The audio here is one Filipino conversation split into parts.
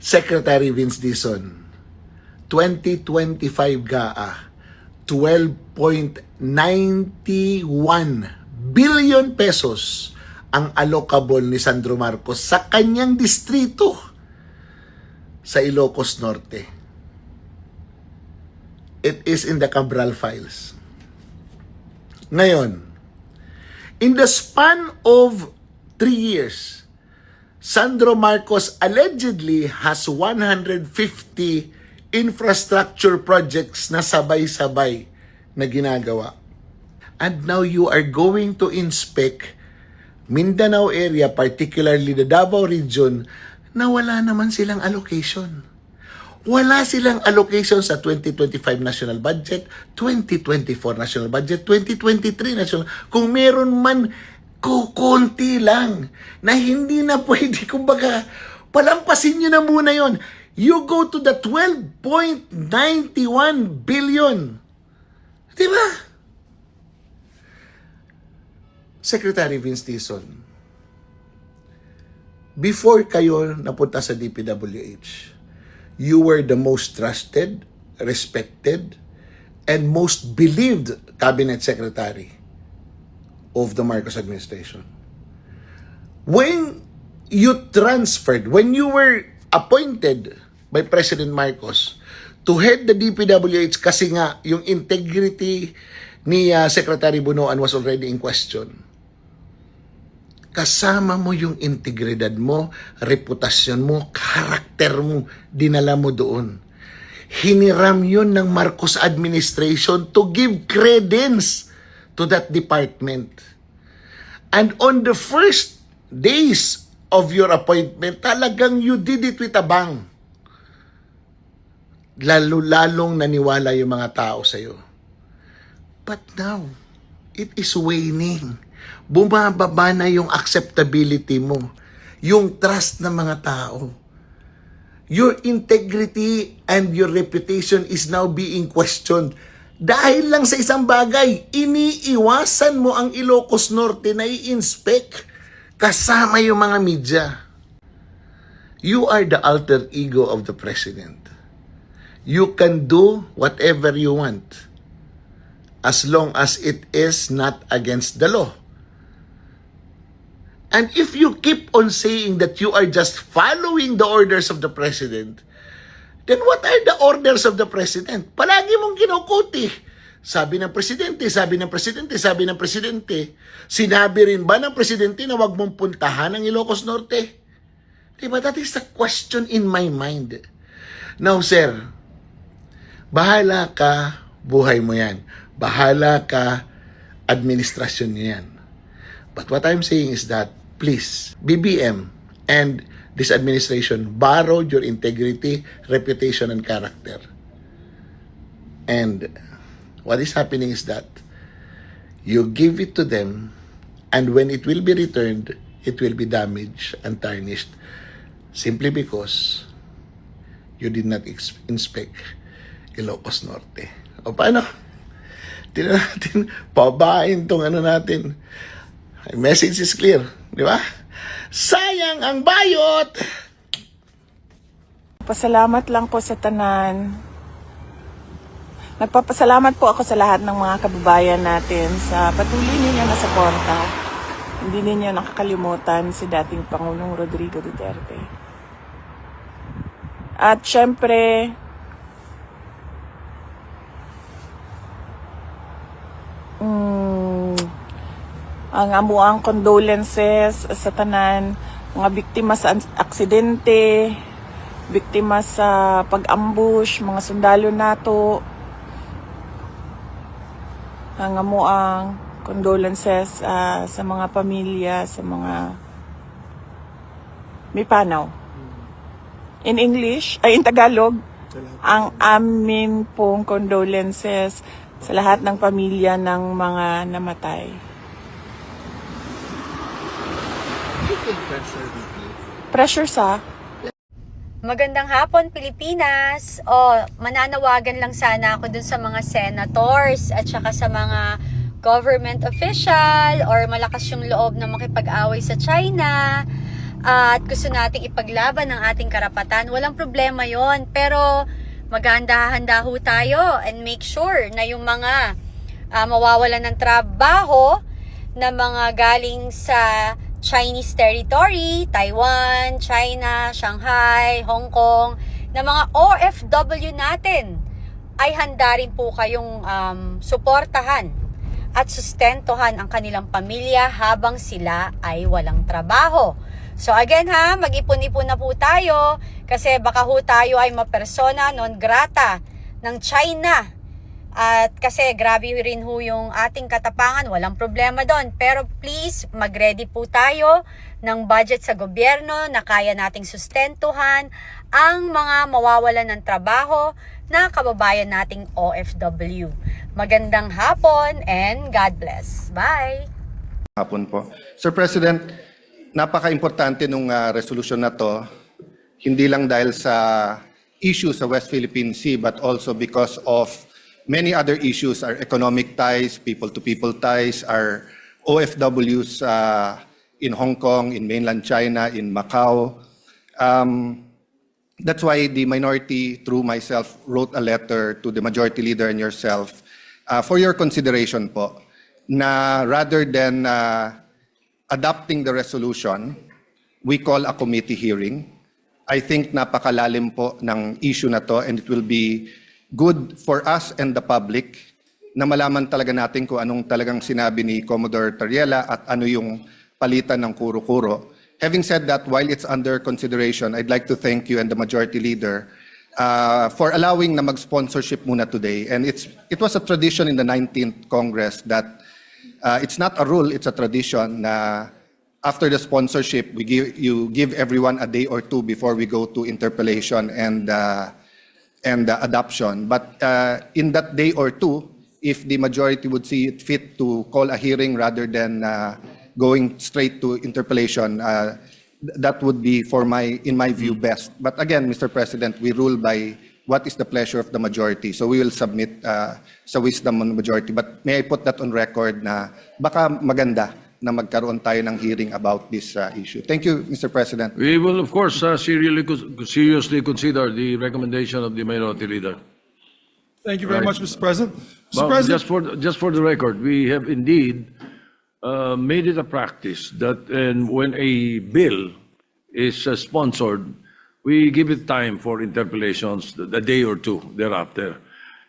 Secretary Vince Dizon, 2025 GAA, 12.91 billion pesos ang allocable ni Sandro Marcos sa kanyang distrito sa Ilocos Norte. It is in the Cabral files. Ngayon, in the span of 3 years, Sandro Marcos allegedly has 150 infrastructure projects na sabay-sabay na ginagawa. And now you are going to inspect Mindanao area, particularly the Davao region, na wala naman silang allocation. Wala silang allocation sa 2025 national budget, 2024 national budget, 2023 national. Kung meron man, kukunti lang na hindi na pwede, kumbaga, palampasin nyo na muna yon. You go to the 12.91 billion. Diba? Secretary Vince Dizon, before kayo napunta sa DPWH, you were the most trusted, respected, and most believed cabinet secretary of the Marcos administration. When you transferred, when you were appointed by President Marcos to head the DPWH, kasi nga yung integrity ni Secretary Bunoan was already in question, kasama mo yung integridad mo, reputasyon mo, karakter mo, dinala mo doon. Hiniram yun ng Marcos administration to give credence to that department. And on the first days of your appointment, talagang you did it with a bang. Lalong naniwala yung mga tao sa'yo. But now, it is waning. Bumababa na yung acceptability mo, yung trust ng mga tao. Your integrity and your reputation is now being questioned. Dahil lang sa isang bagay, iniiwasan mo ang Ilocos Norte na i-inspect kasama yung mga media. You are the alter ego of the president. You can do whatever you want as long as it is not against the law. And if you keep on saying that you are just following the orders of the president, then what are the orders of the president? Palagi mong kinukuti. Sabi ng presidente, sabi ng presidente, sabi ng presidente. Sinabi rin ba ng presidente na wag mong puntahan ang Ilocos Norte? Diba? That is the question in my mind. Now, sir, bahala ka, buhay mo yan. Bahala ka, administrasyon niyo yan. But what I'm saying is that, please, BBM and this administration borrowed your integrity, reputation, and character. And what is happening is that you give it to them, and when it will be returned, it will be damaged and tarnished simply because you did not inspect Ilocos Norte. O paano? Tingnan natin, pabain tong ano natin. Message is clear, di ba? Sayang ang bayot! Pasalamat lang po sa tanan. Nagpapasalamat po ako sa lahat ng mga kababayan natin sa patuloy ninyo na suporta. Hindi ninyo nakakalimutan si dating Pangulong Rodrigo Duterte. At syempre, ang amuang condolences sa tanan, mga biktima sa aksidente, biktima sa pag-ambush, mga sundalo nato. Ang amuang condolences sa mga pamilya, sa mga may panaw. In English, ay in Tagalog, ang amin pong condolences sa lahat ng pamilya ng mga namatay. Pressure sa? Magandang hapon, Pilipinas. Mananawagan lang sana ako dun sa mga senators at saka sa mga government official or malakas yung loob na makipag-away sa China. at gusto nating ipaglaban ang ating karapatan, walang problema yon. Pero maghahanda-handa ho tayo and make sure na yung mga mawawalan ng trabaho na mga galing sa Chinese territory, Taiwan, China, Shanghai, Hong Kong, na mga OFW natin ay handa rin po kayong suportahan at sustentuhan ang kanilang pamilya habang sila ay walang trabaho. So again mag-ipon-ipon na po tayo kasi baka ho tayo ay mapersona non grata ng China. At kasi grabe rin ho yung ating katapangan, walang problema doon. Pero please, mag-ready po tayo ng budget sa gobyerno na kaya nating sustentuhan ang mga mawawalan ng trabaho na kababayan nating OFW. Magandang hapon and God bless. Bye! Hapon po. Sir President, napaka-importante nung resolution na to, hindi lang dahil sa issue sa West Philippine Sea, but also because of many other issues, our economic ties, people-to-people ties, our OFWs in Hong Kong, in mainland China, in Macau. That's why the minority, through myself, wrote a letter to the majority leader and yourself for your consideration po, na rather than adopting the resolution, we call a committee hearing. I think napakalalim po ng issue na to, and it will be good for us and the public na malaman talaga natin kung anong talagang sinabi ni Commodore Tarriela at ano yung palitan ng kuro-kuro. Having said that, while it's under consideration, I'd like to thank you and the majority leader for allowing na mag-sponsorship muna today. And it was a tradition in the 19th Congress that it's not a rule, it's a tradition na after the sponsorship, you give everyone a day or two before we go to interpellation and adoption. But in that day or two, if the majority would see it fit to call a hearing rather than going straight to interpellation, that would be in my view, best. But again, Mr. President, we rule by what is the pleasure of the majority. So we will submit sa wisdom of the majority. But may I put that on record na baka maganda na magkaroon tayo ng hearing about this issue. Thank you, Mr. President. We will, of course, seriously consider the recommendation of the minority leader. Thank you very much, Mr. President. Mr. Well, President, just for the record, we have indeed made it a practice that when a bill is sponsored, we give it time for interpellations, a day or two thereafter.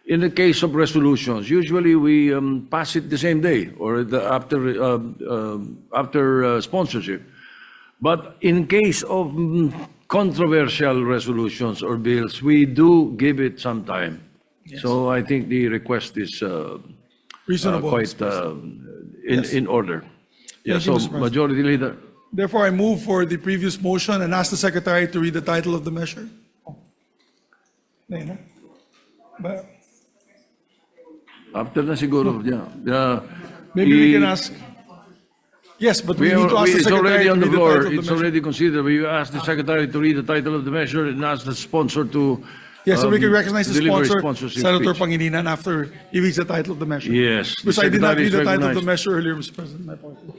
In the case of resolutions, usually we pass it the same day or after sponsorship. But in case of controversial resolutions or bills, we do give it some time. Yes. So I think the request is reasonable, quite in order. Yeah, Thank you, so Mr. President. Majority Leader. therefore, I move for the previous motion and ask the Secretary to read the title of the measure. Ayun na. Ba- After na siguro, yeah. Maybe we can ask. Yes, but we need to ask the It's Secretary already to on read the the floor. title of the It's measure. already considered. We asked the Secretary to read the title of the measure and ask the sponsor to Yes, so we can recognize the deliver sponsor, sponsorship Senator speech. Pangilinan, after he reads the title of the measure. Yes, the Because I did not Secretary read is the title of the recognized. measure earlier, Mr. President. My apologies.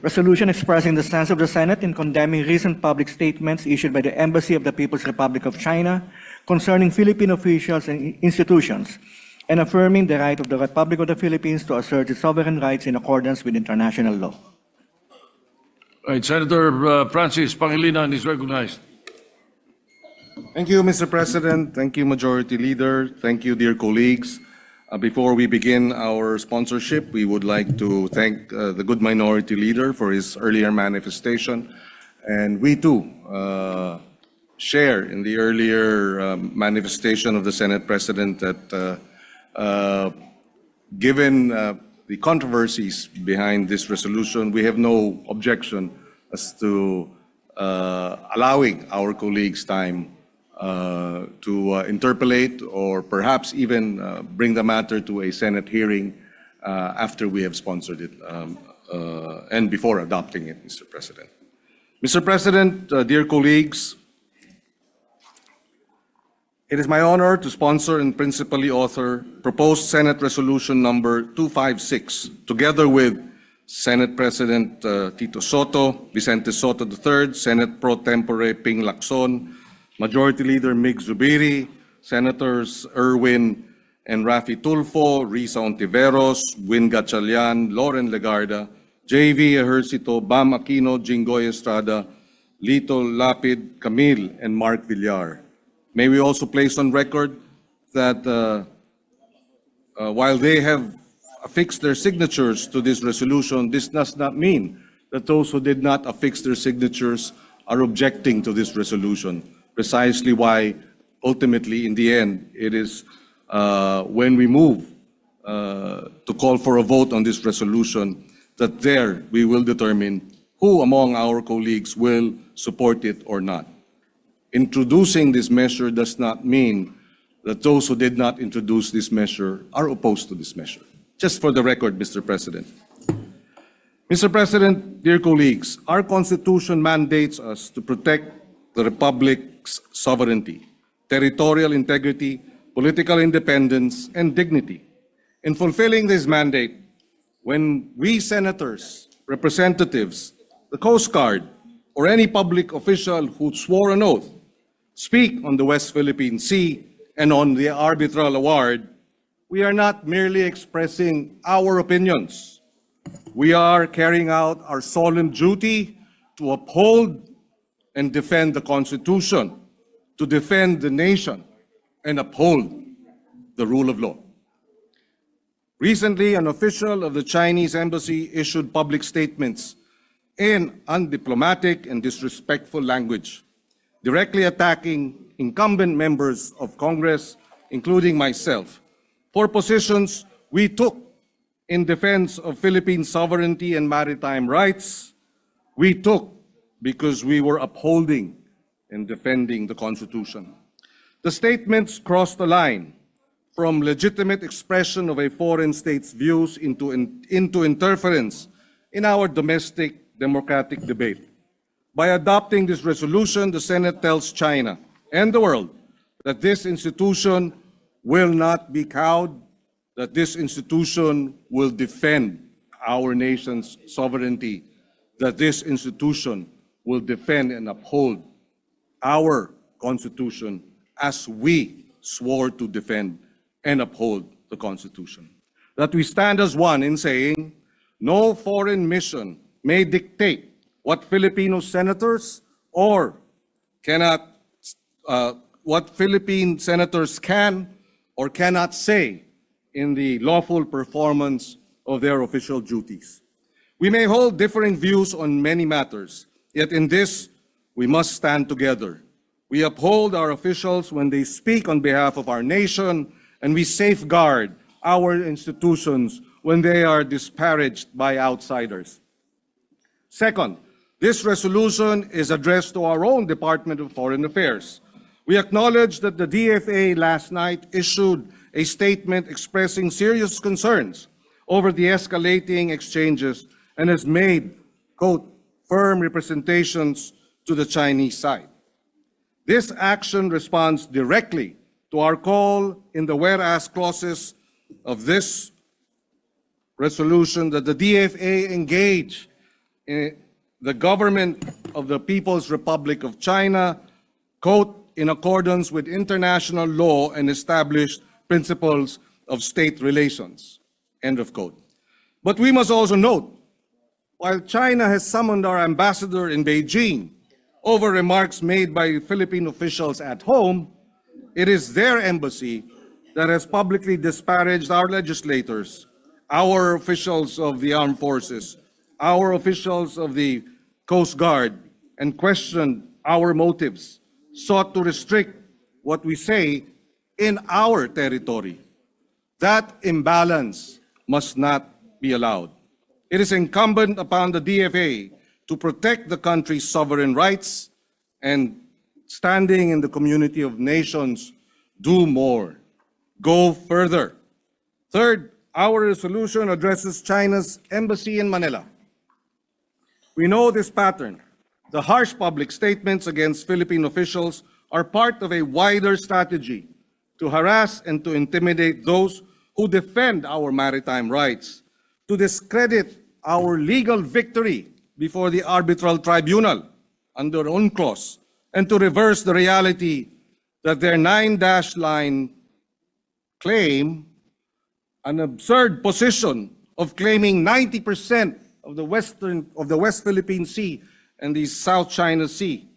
Resolution expressing the stance of the Senate in condemning recent public statements issued by the Embassy of the People's Republic of China concerning Philippine officials and institutions, and affirming the right of the Republic of the Philippines to assert its sovereign rights in accordance with international law. Right, Senator Francis Pangilinan is recognized. Thank you, Mr. President. Thank you, Majority Leader. Thank you, dear colleagues. Before we begin our sponsorship, we would like to thank the good Minority Leader for his earlier manifestation. And we too share in the earlier manifestation of the Senate President that given the controversies behind this resolution, we have no objection as to allowing our colleagues time to interpellate or perhaps even bring the matter to a Senate hearing after we have sponsored it and before adopting it, Mr. President. Mr. President, dear colleagues, it is my honor to sponsor and principally author proposed Senate Resolution number 256, together with Senate President Tito Soto, Vicente Soto III, Senate Pro Tempore Ping Lacson, Majority Leader Mig Zubiri, Senators Erwin and Rafi Tulfo, Risa Ontiveros, Win Gatchalian, Loren Legarda, JV Ejercito, Bam Aquino, Jinggoy Estrada, Lito Lapid, Camille, and Mark Villar. May we also place on record that while they have affixed their signatures to this resolution, this does not mean that those who did not affix their signatures are objecting to this resolution. Precisely why, ultimately, in the end, it is when we move to call for a vote on this resolution that there we will determine who among our colleagues will support it or not. Introducing this measure does not mean that those who did not introduce this measure are opposed to this measure. Just for the record, Mr. President. Mr. President, dear colleagues, our Constitution mandates us to protect the Republic's sovereignty, territorial integrity, political independence, and dignity. In fulfilling this mandate, when we senators, representatives, the Coast Guard, or any public official who swore an oath speak on the West Philippine Sea and on the arbitral award, we are not merely expressing our opinions. We are carrying out our solemn duty to uphold and defend the Constitution, to defend the nation, and uphold the rule of law. Recently, an official of the Chinese embassy issued public statements in undiplomatic and disrespectful language, directly attacking incumbent members of Congress, including myself, for positions we took in defense of Philippine sovereignty and maritime rights. We took because we were upholding and defending the Constitution. The statements crossed the line from legitimate expression of a foreign state's views into interference in our domestic democratic debate. By adopting this resolution, the Senate tells China and the world that this institution will not be cowed, that this institution will defend our nation's sovereignty, that this institution will defend and uphold our Constitution as we swore to defend and uphold the Constitution. That we stand as one in saying, no foreign mission may dictate what Filipino senators or what Philippine senators can or cannot say in the lawful performance of their official duties. We may hold differing views on many matters, yet in this, we must stand together. We uphold our officials when they speak on behalf of our nation, and we safeguard our institutions when they are disparaged by outsiders. Second, this resolution is addressed to our own Department of Foreign Affairs. We acknowledge that the DFA last night issued a statement expressing serious concerns over the escalating exchanges and has made, quote, firm representations to the Chinese side. This action responds directly to our call in the whereas clauses of this resolution that the DFA engage in the government of the People's Republic of China, quote, in accordance with international law and established principles of state relations, end of quote. But we must also note, while China has summoned our ambassador in Beijing over remarks made by Philippine officials at home, it is their embassy that has publicly disparaged our legislators, our officials of the armed forces, our officials of the Coast Guard, and questioned our motives, sought to restrict what we say in our territory. That imbalance must not be allowed. It is incumbent upon the DFA to protect the country's sovereign rights and, standing in the community of nations, do more, go further. Third, our resolution addresses China's embassy in Manila. We know this pattern. The harsh public statements against Philippine officials are part of a wider strategy to harass and to intimidate those who defend our maritime rights, to discredit our legal victory before the arbitral tribunal under UNCLOS and to reverse the reality that their 9-dash line claim an absurd position of claiming 90% of the West Philippine Sea and the South China Sea,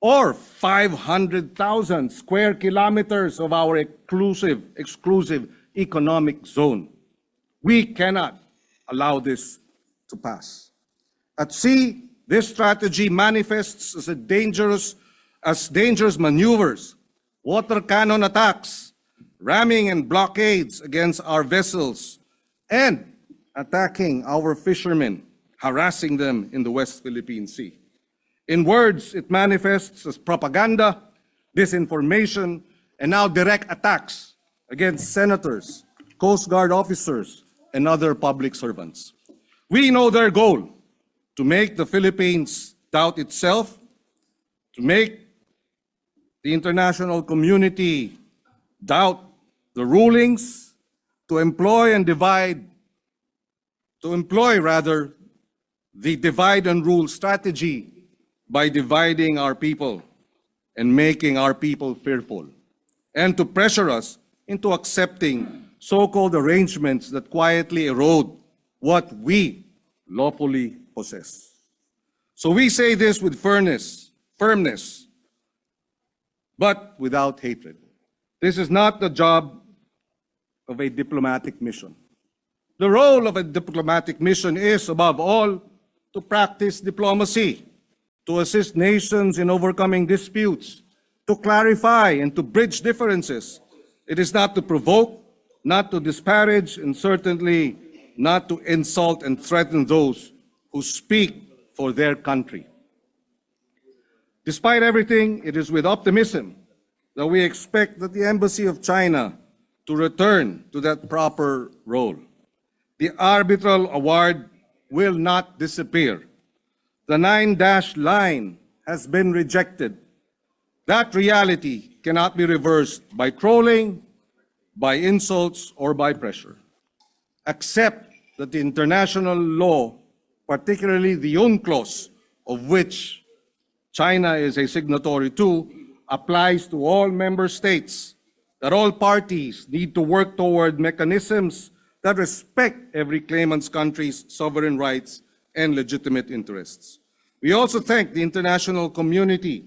or 500,000 square kilometers of our exclusive economic zone. We cannot allow this to pass. At sea, this strategy manifests as dangerous maneuvers, water cannon attacks, ramming and blockades against our vessels, and attacking our fishermen, harassing them in the West Philippine Sea. In words, it manifests as propaganda, disinformation, and now direct attacks against senators, Coast Guard officers, and other public servants. We know their goal: to make the Philippines doubt itself, to make the international community doubt the rulings, to employ the divide and rule strategy by dividing our people and making our people fearful, and to pressure us into accepting so-called arrangements that quietly erode what we lawfully possess. So we say this with firmness, but without hatred. This is not the job of a diplomatic mission. The role of a diplomatic mission is, above all, to practice diplomacy, to assist nations in overcoming disputes, to clarify and to bridge differences. It is not to provoke, not to disparage, and certainly not to insult and threaten those who speak for their country. Despite everything, it is with optimism that we expect that the Embassy of China to return to that proper role. The arbitral award will not disappear. The 9-dash line has been rejected. That reality cannot be reversed by trolling, by insults, or by pressure. Accept that the international law, particularly the UNCLOS, of which China is a signatory to, applies to all member states, that all parties need to work toward mechanisms that respect every claimant's country's sovereign rights and legitimate interests. We also thank the international community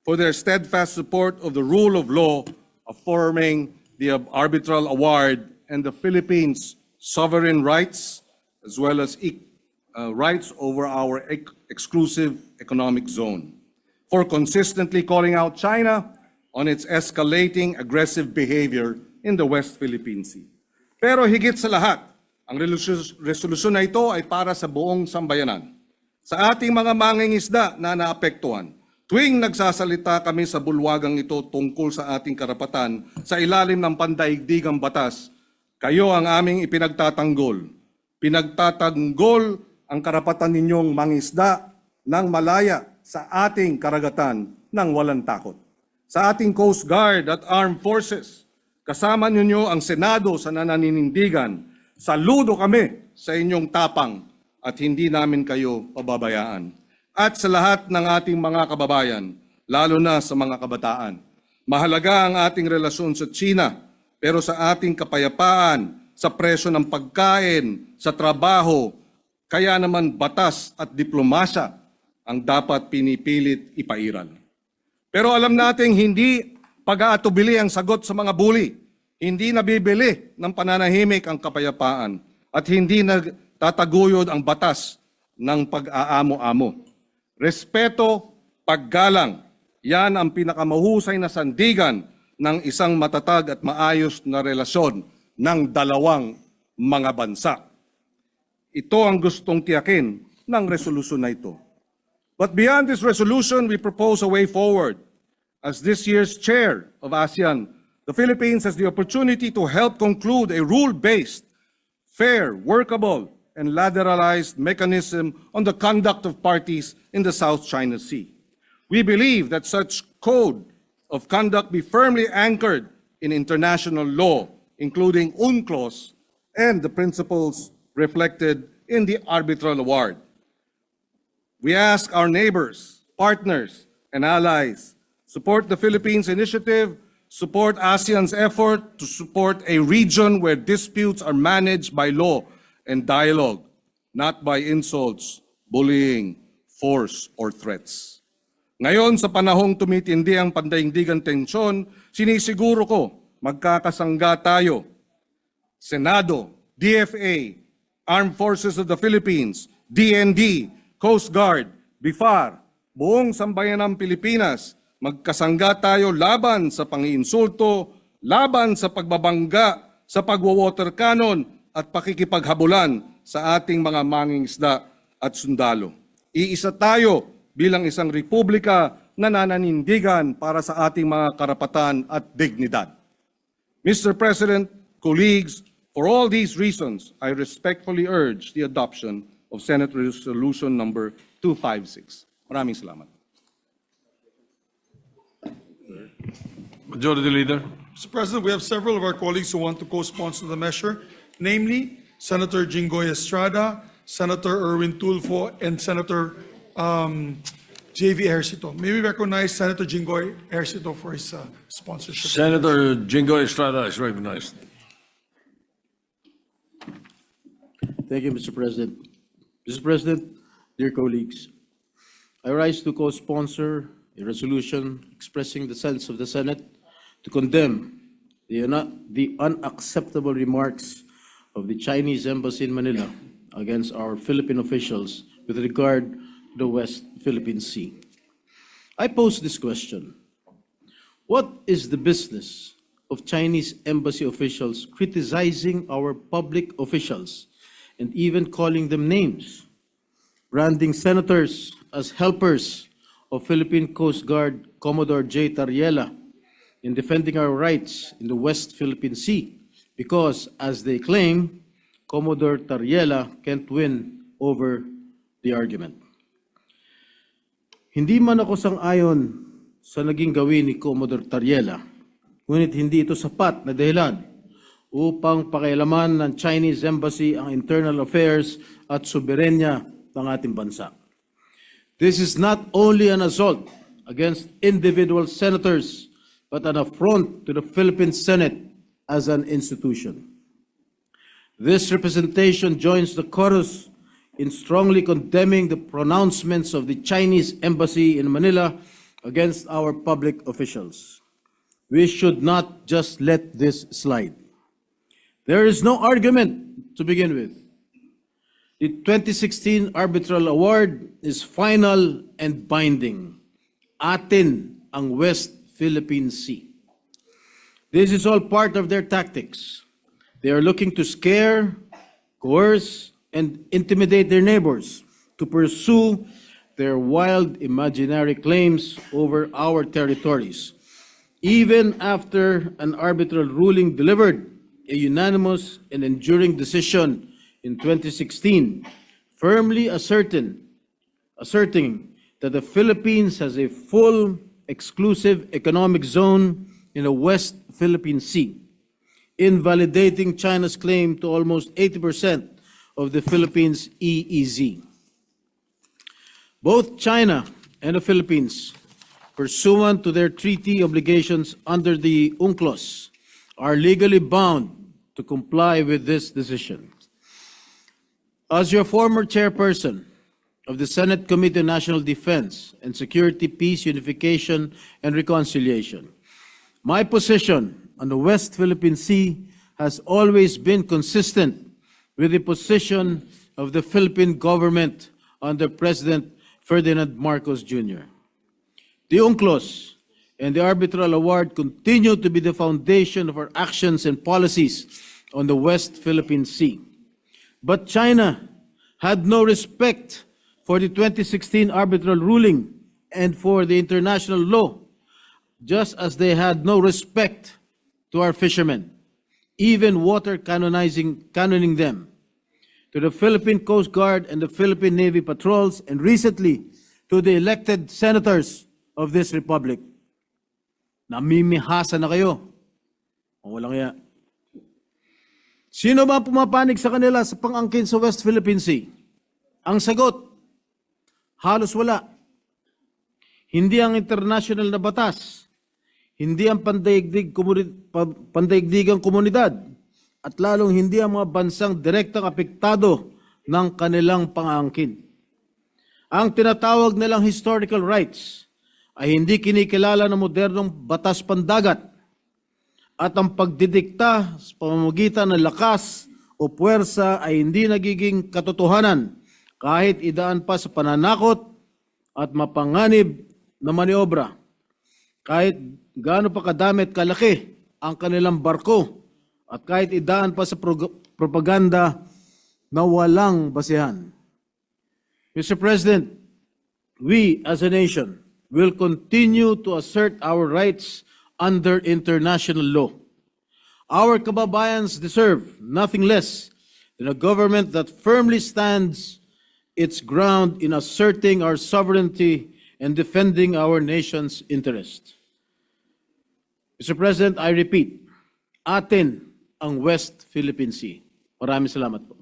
for their steadfast support of the rule of law, affirming the arbitral award and the Philippines' sovereign rights, as well as rights over our exclusive economic zone, for consistently calling out China on its escalating aggressive behavior in the West Philippine Sea. Pero higit sa lahat, ang resolusyon na ito ay para sa buong sambayanan. Sa ating mga mangingisda na naapektuhan, tuwing nagsasalita kami sa bulwagang ito tungkol sa ating karapatan sa ilalim ng pandaigdigang batas, kayo ang aming ipinagtatanggol. Pinagtatanggol ang karapatan ninyong mangisda ng malaya sa ating karagatan ng walang takot. Sa ating Coast Guard at Armed Forces, kasama ninyo ang Senado sa nananinindigan. Saludo kami sa inyong tapang at hindi namin kayo pababayaan. At sa lahat ng ating mga kababayan, lalo na sa mga kabataan, mahalaga ang ating relasyon sa China, pero sa ating kapayapaan, sa presyo ng pagkain, sa trabaho, kaya naman batas at diplomasya ang dapat pinipilit ipairal. Pero alam nating hindi pag-aatubili ang sagot sa mga bully. Hindi nabibili ng pananahimik ang kapayapaan at hindi nagtataguyod ang batas ng pag-aamo-amo. Respeto, paggalang, yan ang pinakamahusay na sandigan ng isang matatag at maayos na relasyon ng dalawang mga bansa. Ito ang gustong tiyakin ng resolusyon na ito. But beyond this resolution, we propose a way forward. As this year's chair of ASEAN, the Philippines has the opportunity to help conclude a rule-based, fair, workable, and lateralized mechanism on the conduct of parties in the South China Sea. We believe that such code of conduct be firmly anchored in international law, including UNCLOS and the principles reflected in the arbitral award. We ask our neighbors, partners, and allies, support the Philippines initiative, support ASEAN's effort to support a region where disputes are managed by law and dialogue, not by insults, bullying, force, or threats. Ngayon, sa panahong tumitindi ang pandaigdigang tensyon, sinisiguro ko magkakasangga tayo. Senado, DFA, Armed Forces of the Philippines, DND, Coast Guard, BIFAR, buong sambayanang Pilipinas, magkasangga tayo laban sa pangiinsulto, laban sa pagbabangga, sa pagwawater cannon at pakikipaghabulan sa ating mga mangingisda at sundalo. Iisa tayo bilang isang republika na nananindigan para sa ating mga karapatan at dignidad. Mr. President, colleagues, for all these reasons, I respectfully urge the adoption of Senate Resolution number 256. Maraming salamat. Majority Leader. Mr. President, we have several of our colleagues who want to co-sponsor the measure, namely Senator Jinggoy Estrada, Senator Erwin Tulfo, and Senator J.V. Ejercito. May we recognize Senator Jinggoy Ejercito for his sponsorship. Senator Jingo Estrada is recognized. Thank you, Mr. President. Mr. President, dear colleagues, I rise to co-sponsor a resolution expressing the sense of the Senate to condemn the unacceptable remarks of the Chinese Embassy in Manila against our Philippine officials with regard to the West Philippine Sea. I pose this question: what is the business of Chinese embassy officials criticizing our public officials and even calling them names, branding senators as helpers of Philippine Coast Guard Commodore J. Tarriela in defending our rights in the West Philippine Sea because, as they claim, Commodore Tarriela can't win over the argument. Hindi man ako sang-ayon sa naging gawin ni Commodore Tarriela, ngunit hindi ito sapat na dahilan upang pakialaman ng Chinese Embassy ang internal affairs at soberenya ng ating bansa. This is not only an assault against individual senators, but an affront to the Philippine Senate as an institution. This representation joins the chorus in strongly condemning the pronouncements of the Chinese Embassy in Manila against our public officials. We should not just let this slide. There is no argument to begin with. The 2016 Arbitral Award is final and binding. Atin ang West Philippine Sea. This is all part of their tactics. They are looking to scare, coerce, and intimidate their neighbors to pursue their wild imaginary claims over our territories. Even after an arbitral ruling delivered a unanimous and enduring decision in 2016, firmly asserting that the Philippines has a full exclusive economic zone in the West Philippine Sea, invalidating China's claim to almost 80% of the Philippines' EEZ. Both China and the Philippines, pursuant to their treaty obligations under the UNCLOS, are legally bound to comply with this decision. As your former chairperson of the Senate Committee on National Defense and Security, Peace, Unification, and Reconciliation, my position on the West Philippine Sea has always been consistent with the position of the Philippine government under President Ferdinand Marcos Jr. The UNCLOS and the Arbitral Award continue to be the foundation of our actions and policies on the West Philippine Sea. But China had no respect for the 2016 arbitral ruling and for the international law, just as they had no respect to our fishermen, even water cannoning them, to the Philippine Coast Guard and the Philippine Navy patrols, and recently to the elected senators of this republic. Namimihasa na kayo. Walang iya. Sino ba pumapanig sa kanila sa pang-angkin sa West Philippine Sea? Ang sagot, halos wala. Hindi ang international na batas, hindi ang pandaigdigang komunidad, at lalong hindi ang mga bansang direktang apektado ng kanilang pang-angkin. Ang tinatawag nilang historical rights ay hindi kinikilala ng modernong batas pandagat at ang pagdidikta sa pamamagitan ng lakas o puwersa ay hindi nagiging katotohanan kahit idaan pa sa pananakot at mapanganib na maniobra. Kahit gaano pa kadami at kalaki ang kanilang barko at kahit idaan pa sa propaganda na walang basihan. Mr. President, we as a nation will continue to assert our rights under international law. Our kababayans deserve nothing less than a government that firmly stands its ground in asserting our sovereignty and defending our nation's interest. Mr. President, I repeat, atin ang West Philippine Sea. Maraming salamat po.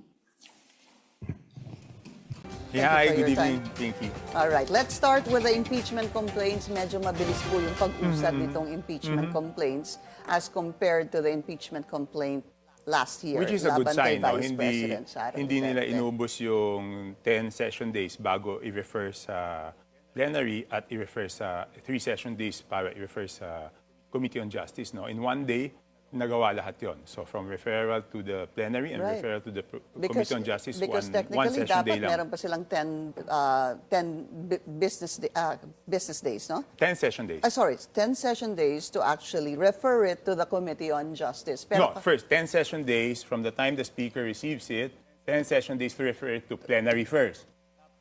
Yeah, Thank you for good your evening, time. Pinky. All right, let's start with the impeachment complaints. Medyo mabilis po yung pag-usad nitong impeachment complaints as compared to the impeachment complaint last year. Which is a good laban kay sign, no? Vice President Sara Hindi nila Duterte. inubos yung 10 session days bago i-refer sa plenary at i-refer sa 3 session days para i-refer sa Committee on Justice. No? In one day, nagawa lahat yon. So from referral to the plenary and Right. referral to the Committee on Justice, Because one technically, session day dapat lang. meron pa silang 10 business days, no? 10 session days. Sorry, 10 session days to actually refer it to the Committee on Justice. Pero No, first, 10 session days from the time the Speaker receives it, 10 session days to refer it to plenary first.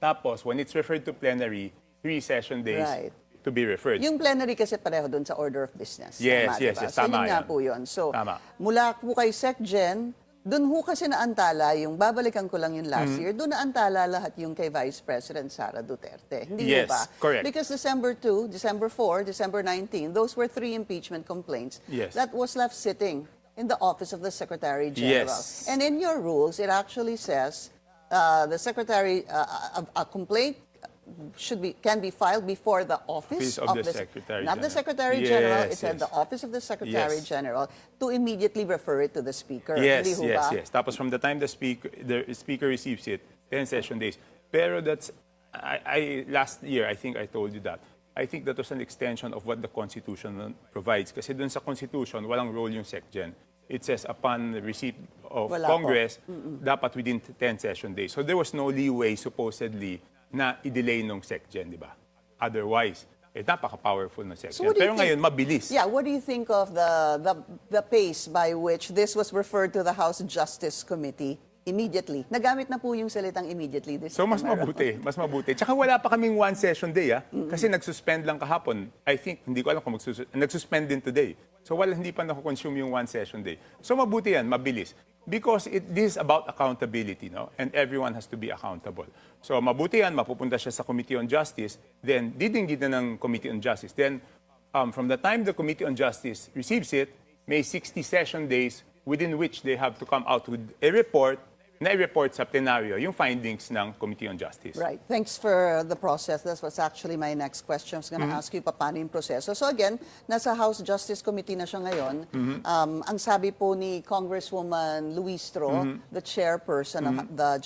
Tapos, when it's referred to plenary, 3 session days Right. to be referred. Yung plenary kasi pareho dun sa order of business. Yes, tama, yes, diba? yes, So, tama yun nga yan. po yun. So, Tama. mula po kay SecGen, dun ho kasi naantala yung, babalikan ko lang yung last year, dun naantala lahat yung kay Vice President Sara Duterte. Hindi Yes, ho ba? correct. Because December 2, December 4, December 19, those were 3 impeachment complaints Yes. that was left sitting in the office of the Secretary General. Yes. And in your rules, it actually says the Secretary, a complaint can be filed before the office of the Secretary not the General. Secretary General. It Yes, said yes. the office of the Secretary Yes. General to immediately refer it to the Speaker. Yes, Hindi ho yes, ba? yes. Tapos from the time the speaker receives it, 10 session days. Pero that's, last year, I think I told you that. I think that was an extension of what the Constitution provides. Kasi dun sa Constitution, walang role yung SecGen. It says upon receipt of Wala po. Congress, dapat within 10 session days. So there was no leeway, supposedly, na i-delay nung SecGen, di ba? Otherwise, napaka-powerful ng SecGen. what do you Pero ngayon, mabilis. Yeah, what do you think of the pace by which this was referred to the House Justice Committee immediately? Nagamit na po yung salitang immediately this So mas time around. mabuti, mas mabuti. Tsaka wala pa kaming one session day, kasi nag-suspend lang kahapon. I think, hindi ko alam kung nag-suspend din today. So hindi pa na-consume yung one session day. So mabuti yan, mabilis. Because this is about accountability, no? And everyone has to be accountable. So mabuti yan, mapupunta siya sa Committee on Justice, then didinggit na ng Committee on Justice. Then from the time the Committee on Justice receives it, may 60 session days within which they have to come out with a report na i-report sa plenaryo yung findings ng Committee on Justice. Right. Thanks for the process. That was actually my next question. I was going to ask you paano yung proseso. So again, nasa House Justice Committee na siya ngayon. Ang sabi po ni Congresswoman Luistro, the chairperson of the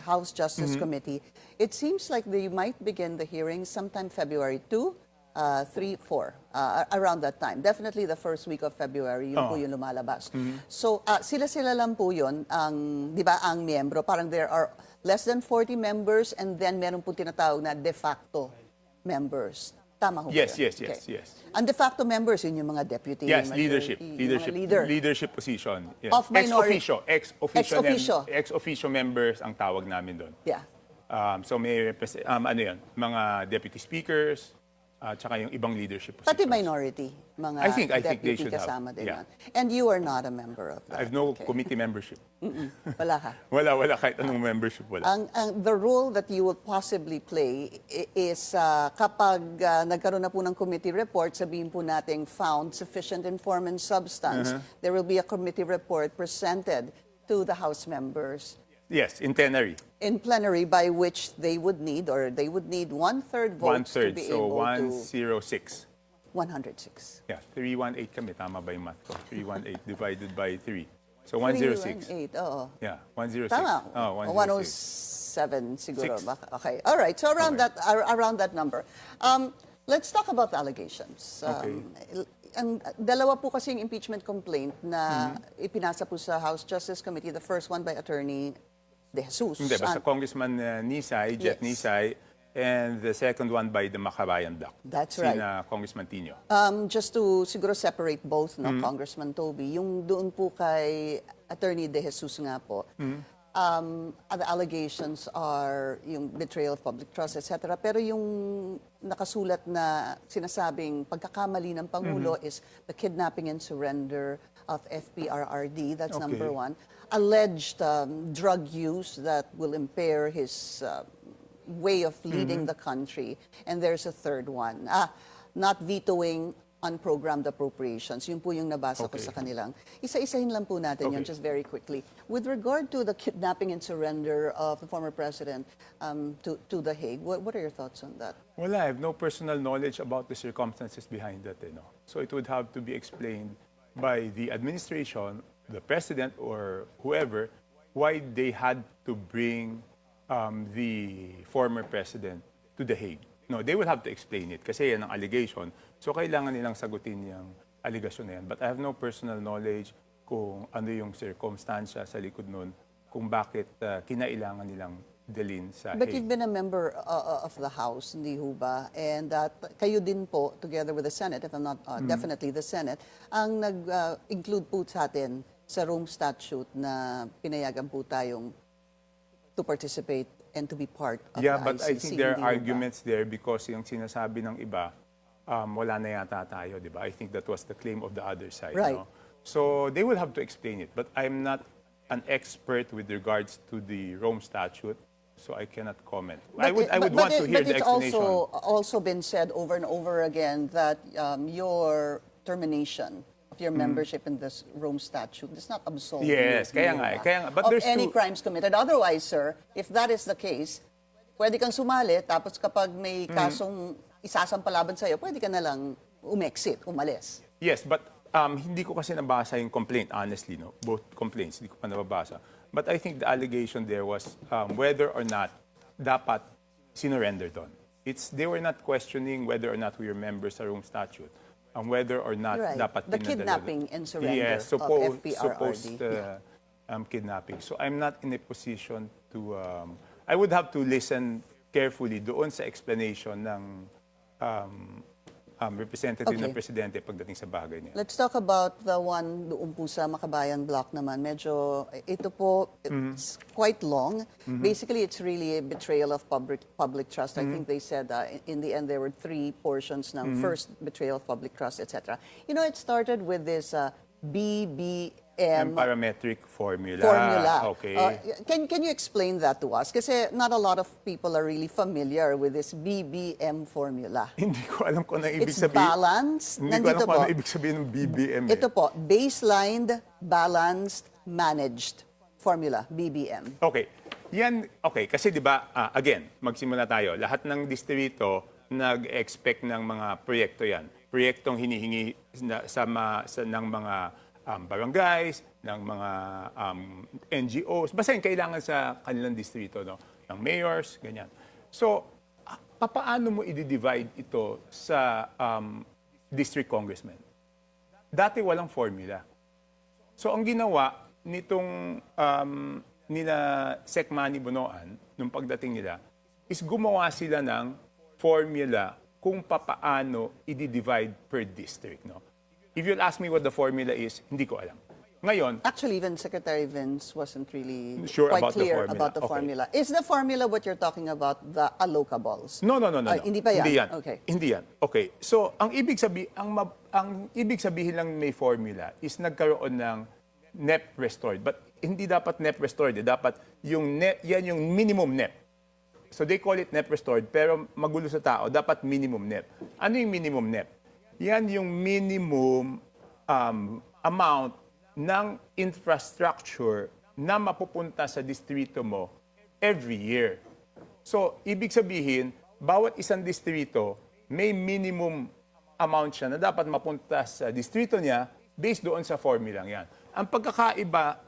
House Justice Committee, it seems like they might begin the hearings sometime February 2, 3, 4, around that time. Definitely the first week of February, yun po yung lumalabas. So, sila-sila lang po yun, di ba, ang miyembro. Parang there are less than 40 members and then meron po tinatawag na de facto members. Tama ho ba Yes, yun? yes, yes, yes. Ang de facto members, yun yung mga deputy. Yes, majority, leadership. yung mga leader. Leadership position. Yes. Of minority. Ex-officio. Ex-officio. Ex-officio members ang tawag namin doon. Yeah. So may mga deputy speakers, tsaka yung ibang leadership Pati positions. minority, mga I think they deputy should have. kasama din Yeah. yun. And you are not a member of that. I have no Okay. committee membership. Wala ka. Wala kahit anong membership, wala. The role that you will possibly play is kapag nagkaroon na po ng committee report, sabihin po natin found sufficient inform and substance, there will be a committee report presented to the House members Yes, in plenary. in plenary by which they would need one-third votes to 1/3, be so able to 106. 106. Yeah, 318 kami. Tama ba yung math ko? 318 divided by 3. So 106. 318, oo. Yeah, 106. Tama. Oh, 107 siguro. Six. Baka. Okay. All right. So around that number. Let's talk about the allegations. Ang dalawa po kasing impeachment complaint na ipinasa po sa House Justice Committee. The first one by Attorney De Jesus. Hindi, basta Congressman Nisay, Jet Yes. Nisay, and the second one by the Makabayan Bloc. That's right. Sina Congressman Tino. Just to siguro separate both, no, Congressman Toby, yung doon po kay Attorney De Jesus nga po, the allegations are yung betrayal of public trust, etc. Pero yung nakasulat na sinasabing pagkakamali ng Pangulo is the kidnapping and surrender of FPRRD, that's Okay. number one. Alleged drug use that will impair his way of leading the country. And there's a third one. Not vetoing unprogrammed appropriations. Yun po yung nabasa ko Okay. sa kanilang. Isa-isahin lang po natin yun, Okay. just very quickly. With regard to the kidnapping and surrender of the former president to The Hague, what are your thoughts on that? Well, I have no personal knowledge about the circumstances behind that. So it would have to be explained by the administration, the president, or whoever, why they had to bring the former president to The Hague. No, they will have to explain it kasi yan ang allegation. So kailangan nilang sagutin yung allegation na yan. But I have no personal knowledge kung ano yung circumstansya sa likod nun, kung bakit kinailangan nilang dalhin sa But Hague. you've been a member of the House, hindi ho ba? And kayo din po, together with the Senate, if I'm not, definitely the Senate, ang nag-include po sa atin sa Rome Statute na pinayagan po tayong to participate and to be part of Yeah, the but I ICC, think there hindi are ho ba? arguments there because yung sinasabi ng iba, wala na yata tayo, di ba? I think that was the claim of the other side. Right. No? So they will have to explain it. But I'm not an expert with regards to the Rome Statute, so I cannot comment. I would want to hear the explanation. But it's also been said over and over again that your termination of your membership in this Rome Statute does not absolve Yes, you, kaya hindi nga ho eh, ba, kaya nga. But of there's any two- crimes committed. Otherwise, sir, if that is the case, pwede kang sumali, tapos kapag may kasong isasampalaban sa'yo, pwede ka na lang umalis. Yes, but hindi ko kasi nabasa yung complaint, honestly, no? Both complaints, hindi ko pa nababasa. But I think the allegation there was whether or not dapat sinurrender doon. They were not questioning whether or not we were members sa Rome Statute, whether or not Right. dapat The pinadala kidnapping doon. and surrender Yes, of FPRRD. supposed kidnapping. So I'm not in a position to, I would have to listen carefully doon sa explanation ng representative Okay. ng presidente pagdating sa bagay niya. Let's talk about the one doon po sa Makabayan Block naman. Medyo, ito po, it's quite long. Basically, it's really a betrayal of public trust. I think they said in the end there were 3 portions ng first betrayal of public trust, etc. You know, it started with this BBM Yung parametric formula. Okay. Can you explain that to us? Kasi not a lot of people are really familiar with this BBM formula. Hindi ko alam kung ano ibig It's sabihin. balanced. Hindi ko alam Nandito kung ano po. ibig sabihin ng BBM. Ito po, baselined, balanced, managed formula, BBM. Okay. Yan, okay. Kasi di ba, again, magsimula tayo. Lahat ng distrito nag-expect ng mga proyekto yan. Proyektong hinihingi ng mga barangays, ng mga NGOs. Basta yung kailangan sa kanilang distrito, no? Ng mayors, ganyan. So, papaano mo i-divide ito sa district congressman? Dati walang formula. So, ang ginawa nitong nila Sec Manny Bonoan, nung pagdating nila, is gumawa sila ng formula kung papaano i-divide per district. No? If you'll ask me what the formula is, hindi ko alam. Ngayon, Actually, even Secretary Vince wasn't really Sure quite about the clear formula. about the Okay. formula. Is the formula what you're talking about, the allocables? no. Hindi pa yan? Hindi yan. Okay. Hindi yan. Okay. So, ang ibig sabihin lang may formula is nagkaroon ng NEP restored. But hindi dapat NEP restored. Dapat yung NEP, yan yung minimum NEP. So, they call it NEP restored, pero magulo sa tao, dapat minimum NEP. Ano yung minimum NEP? Yan yung minimum amount ng infrastructure na mapupunta sa distrito mo every year. So, ibig sabihin, bawat isang distrito, may minimum amount siya na dapat mapunta sa distrito niya based doon sa formula yan. Ang pagkakaiba,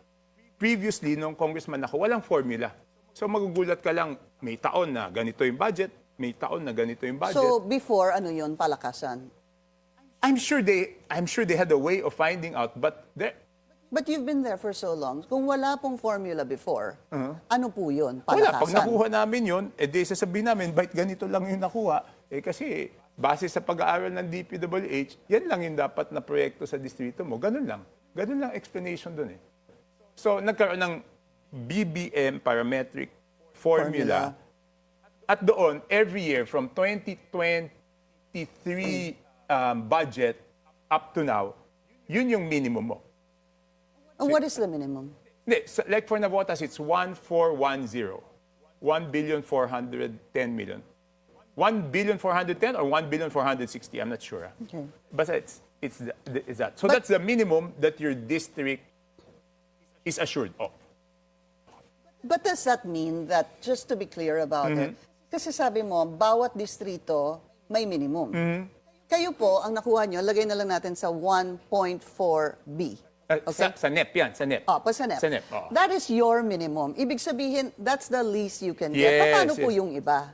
previously, nung congressman ako, walang formula. So, magugulat ka lang, may taon na ganito yung budget, may taon na ganito yung budget. So, before, ano yun, palakasan? I'm sure they had a way of finding out, but But you've been there for so long. Kung wala pong formula before, ano po yun? wala. Palakasan? Pag nakuha namin yun, sasabihin namin, bakit ganito lang yung nakuha? Kasi, base sa pag-aaral ng DPWH, yan lang yung dapat na proyekto sa distrito mo. Ganun lang. Ganun lang explanation dun eh. So, nagkaroon ng BBM parametric formula. At doon, every year, from 2023 budget up to now, yun yung minimum mo. And what is the minimum? Hindi, like for Navotas, it's 1410. 1,410 million. 1,410 or 1,460, I'm not sure. Okay. But it's that. So that's the minimum that your district is assured of. But does that mean that, just to be clear about it, kasi sabi mo, bawat distrito may minimum. Kayo po, ang nakuha nyo, lagay na lang natin sa 1.4B. Okay? Sa NEP yan, sa NEP. Pa sa NEP. Sa NEP, oo. That is your minimum. Ibig sabihin, that's the least you can get. Yes, Paano po yes. yung iba?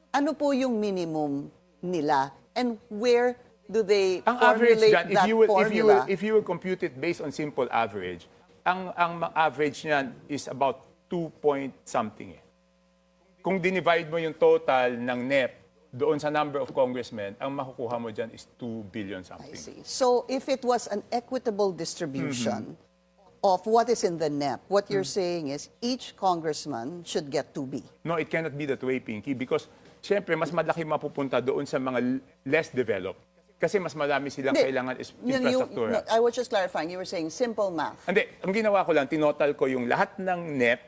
Ano po yung minimum nila? And where do they Ang average formulate dyan, that formula? if you will compute it based on simple average, ang average niyan is about 2 point something. Kung dinivide mo yung total ng NEP doon sa number of congressmen, ang makukuha mo dyan is 2 billion I something. see. So if it was an equitable distribution of what is in the NEP, what you're saying is each congressman should get 2B. No, it cannot be that way, Pinky, because syempre, mas malaki mapupunta doon sa mga less developed. Kasi mas marami silang Hindi. kailangan Yun, infrastruktura. I was just clarifying, you were saying simple math. Hindi, ang ginawa ko lang, tinotal ko yung lahat ng NEP,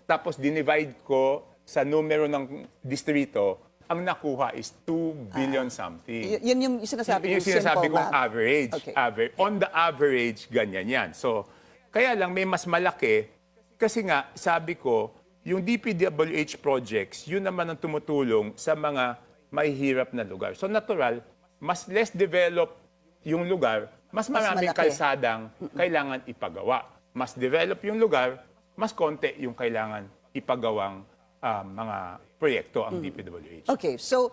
tapos dinivide ko sa numero ng distrito, ang nakuha is 2 billion something. Yun yung sinasabi Yung kong sinasabi simple kong math. average. Okay. On the average, ganyan yan. So, kaya lang may mas malaki, kasi nga, sabi ko, yung DPWH projects, yun naman ang tumutulong sa mga mahihirap na lugar. So, natural, mas less developed yung lugar, mas maraming malaki. kalsadang kailangan ipagawa. Mas develop yung lugar, mas konti yung kailangan ipagawang mga proyekto ang DPWH. Okay, so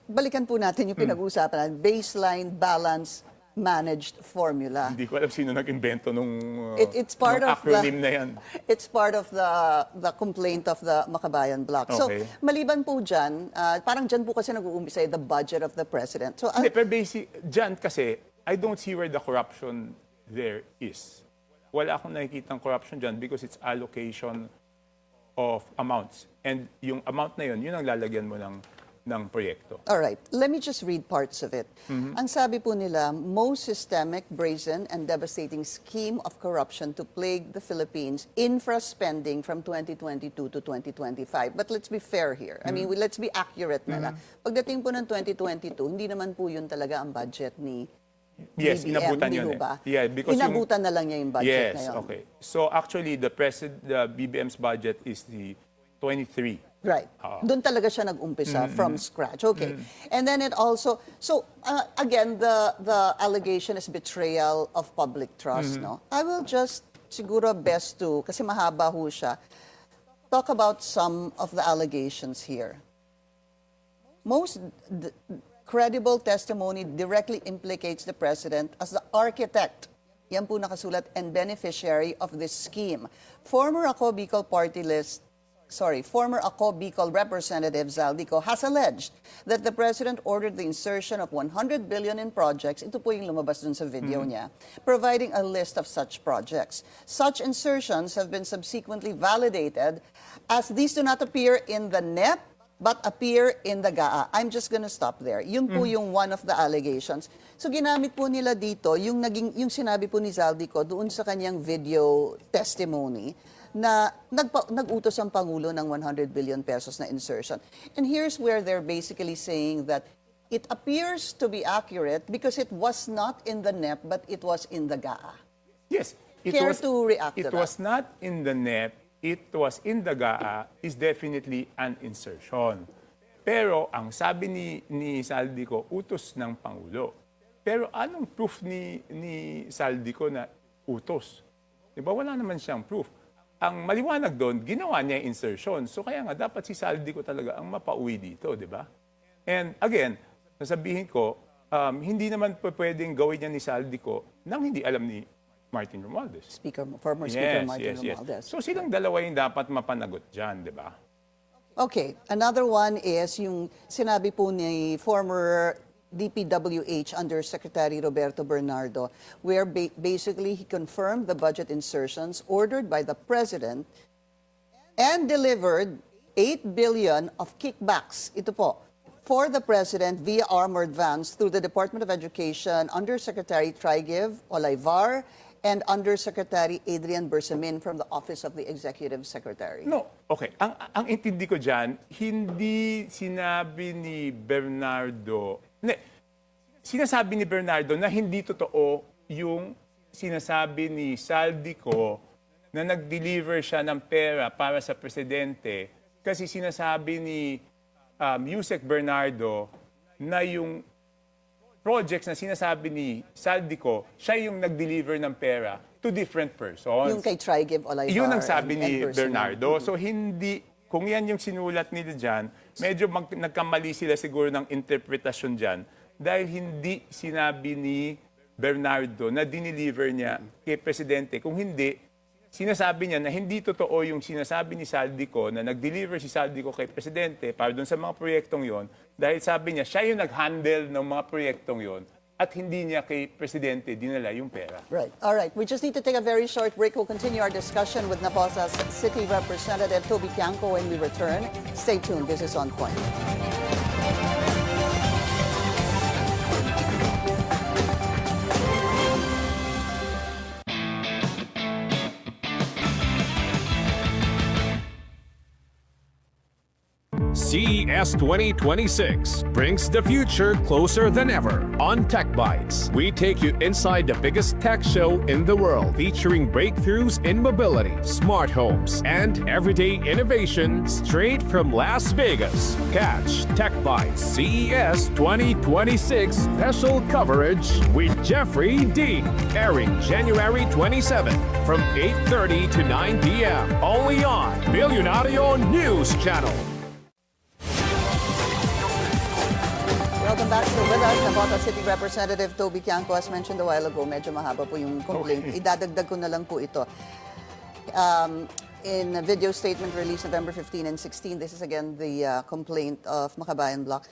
balikan po natin yung pinag-uusapan natin, baseline balance managed formula. Hindi ko alam sino nag-invento nung It's part nung of acronym na yan. It's part of the complaint of the Makabayan Bloc. So, Okay. maliban po dyan, parang dyan po kasi nag-uumpisa the budget of the president. So, Hindi, pero basic, dyan kasi, I don't see where the corruption there is. Wala akong nakikitang corruption dyan because it's allocation of amounts. And yung amount na yun ang lalagyan mo ng proyekto. all right, let me just read parts of it. Ang sabi po nila, most systemic, brazen, and devastating scheme of corruption to plague the Philippines, infra-spending from 2022 to 2025. But let's be fair here. I mean, let's be accurate na lang. Pagdating po ng 2022, hindi naman po yun talaga ang budget ni Yes, BBM, inabutan hindi yun ho eh. ba? Yeah, because Inabutan na lang niya yung budget yes, ngayon. okay. So actually, the BBM's budget is the 23. Right. Doon talaga siya nag-umpisa from scratch. Okay. And then it also, so again, the allegation is betrayal of public trust, no? I will just, siguro best to, kasi mahaba ho siya, talk about some of the allegations here. Most credible testimony directly implicates the president as the architect, yan po nakasulat, and beneficiary of this scheme. Former Ako Bicol party list former Ako Bicol Representative Zaldico has alleged that the President ordered the insertion of 100 billion in projects. Ito po yung lumabas dun sa video niya, providing a list of such projects. Such insertions have been subsequently validated as these do not appear in the NEP but appear in the GAA. I'm just gonna stop there. Yun po yung one of the allegations. So ginamit po nila dito yung sinabi po ni Zaldico doon sa kanyang video testimony na nag-utos ang Pangulo ng 100 billion pesos na insertion. And here's where they're basically saying that it appears to be accurate because it was not in the NEP but it was in the GAA. Yes. Care to react to It that? was not in the NEP, it was in the GAA, is definitely an insertion. Pero ang sabi ni Zaldico, utos ng Pangulo. Pero anong proof ni Zaldico na utos? Diba? Wala naman siyang proof. Ang maliwanag doon, ginawa niya insertion. So kaya nga, dapat si Zaldico talaga ang mapauwi dito, di ba? And again, sasabihin ko, hindi naman pwedeng gawin niya ni Zaldico nang hindi alam ni Martin Romualdez. Former Speaker Martin Romualdez. So silang dalawa yung dapat mapanagot dyan, di ba? Okay, another one is yung sinabi po ni former DPWH Undersecretary Roberto Bernardo, where basically he confirmed the budget insertions ordered by the President and delivered 8 billion of kickbacks. Ito po, for the President via armored vans through the Department of Education Undersecretary Trigiv Olaivar and Undersecretary Adrian Bersamin from the Office of the Executive Secretary. No, okay. Ang intindi ko dyan, hindi sinabi ni Bernardo, sinasabi ni Bernardo na hindi totoo yung sinasabi ni Zaldico na nag-deliver siya ng pera para sa presidente kasi sinasabi ni Yusek Bernardo na yung projects na sinasabi ni Zaldico, siya yung nag-deliver ng pera to different persons. Yung kay Trigiv Olaivar. Yun ang sabi ni and Bersamin. Bernardo. So hindi, kung yan yung sinulat nila dyan, medyo nagkamali sila siguro ng interpretasyon dyan dahil hindi sinabi ni Bernardo na dineliver niya kay Presidente. Kung hindi, sinasabi niya na hindi totoo yung sinasabi ni Zaldico na nag-deliver si Zaldico kay Presidente para doon sa mga proyektong yon dahil sabi niya, siya yung nag-handle ng mga proyektong yon at hindi niya kay Presidente dinala yung pera. Right. All right. We just need to take a very short break. We'll continue our discussion with Naposa's City Representative Toby Tiangco when we return. Stay tuned. This is On Point. CES 2026 brings the future closer than ever. On Tech Bites, we take you inside the biggest tech show in the world, featuring breakthroughs in mobility, smart homes, and everyday innovation straight from Las Vegas. Catch Tech Bites CES 2026 special coverage with Jeffrey D. airing January 27 from 8:30 to 9 p.m. only on Milyonario News Channel. Welcome back. Still with us, Navota City Representative Toby Tiangco. As mentioned a while ago, medyo mahaba po yung complaint. Okay. Idadagdag ko na lang po ito. In a video statement released November 15 and 16, this is again the complaint of Makabayan Block.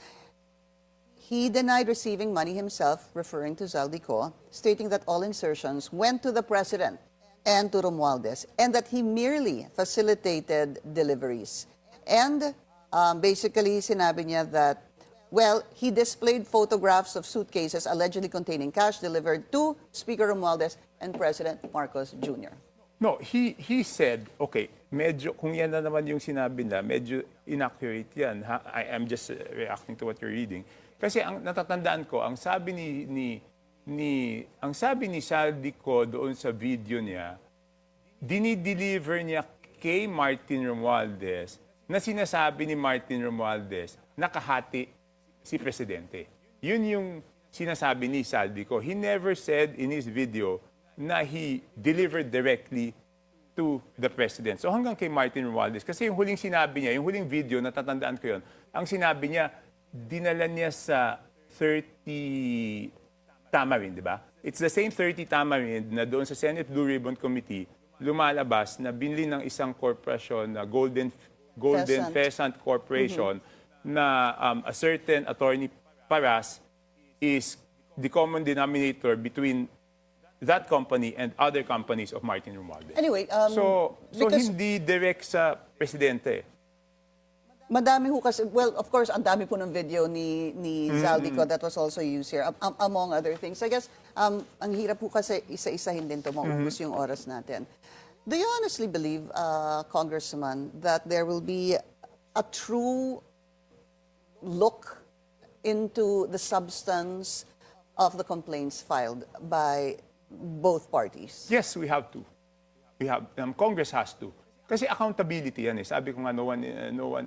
He denied receiving money himself, referring to Zaldico, stating that all insertions went to the President and to Romualdez, and that he merely facilitated deliveries. And basically, sinabi niya that, well, he displayed photographs of suitcases allegedly containing cash delivered to Speaker Romualdez and President Marcos Jr. No, he said, okay, medyo, kung yan na naman yung sinabi na, medyo inaccurate yan. I am just reacting to what you're reading. Kasi ang natatandaan ko, ang sabi ni Zaldico doon sa video niya, dinideliver niya kay Martin Romualdez na sinasabi ni Martin Romualdez nakahati si Presidente. Yun yung sinasabi ni Zaldico. He never said in his video na he delivered directly to the President. So hanggang kay Martin Romualdez. Kasi yung huling sinabi niya, yung huling video, natatandaan ko yun, ang sinabi niya, dinala niya sa 30 Tamarind, di ba? It's the same 30 Tamarind na doon sa Senate Blue Ribbon Committee lumalabas na binili ng isang korporasyon na Golden Golden Pheasant Corporation na a certain attorney Paras is the common denominator between that company and other companies of Martin Romualdez. Anyway, So because- hindi direct sa presidente. Madami ho kasi, well, of course, ang dami po ng video ni Zaldico that was also used here, among other things. I guess, ang hirap po kasi isa-isahin din to, maubos yung oras natin. Do you honestly believe, Congressman, that there will be a true look into the substance of the complaints filed by both parties? Yes, we have to. We have, Congress has to. Kasi accountability yan eh. Sabi ko nga, no one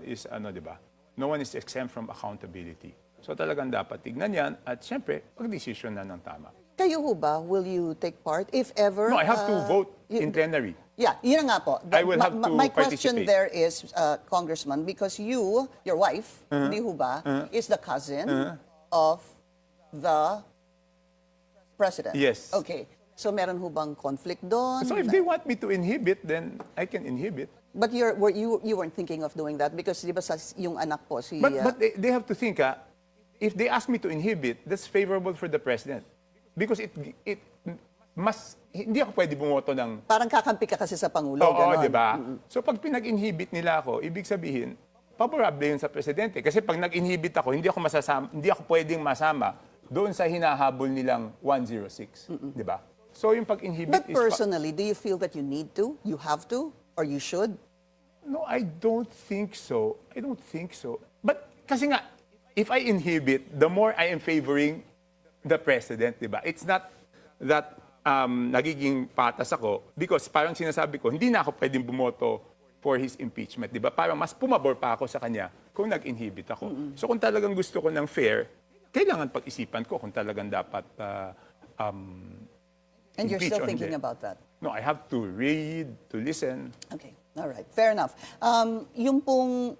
is, di ba? No one is exempt from accountability. So talagang dapat tignan yan at syempre, pag-decision na ng tama. Kayo ho ba, will you take part, if ever? No, I have to vote in plenary. Yeah, yun na nga po. I will have to My question participate. there is, Congressman, because you, your wife, hindi ho ba, is the cousin of the president. Yes. Okay. So meron ho bang conflict doon? So if they want me to inhibit, then I can inhibit. But you weren't thinking of doing that because di ba sa yung anak po si But they have to think, if they ask me to inhibit, that's favorable for the president. Because hindi ako pwede bumoto ng... parang kakampi ka kasi sa Pangulo. Oo, ganon. di ba? So pag pinag-inhibit nila ako, ibig sabihin, favorable yun sa presidente. Kasi pag nag-inhibit ako, hindi ako pwedeng masama doon sa hinahabol nilang 106. Di ba? So yung pag-inhibit But personally, do you feel that you need to? You have to? Or you should? No, I don't think so. I don't think so. But kasi nga, if I inhibit, the more I am favoring the president, di ba? It's not that nagiging patas ako because parang sinasabi ko, hindi na ako pwedeng bumoto for his impeachment, di ba? Parang mas pumabor pa ako sa kanya kung nag-inhibit ako. So kung talagang gusto ko ng fair, kailangan pag-isipan ko kung talagang dapat And you're impeach still on thinking them. about that? No, I have to read, to listen. Okay. All right. Fair enough. Yung pong...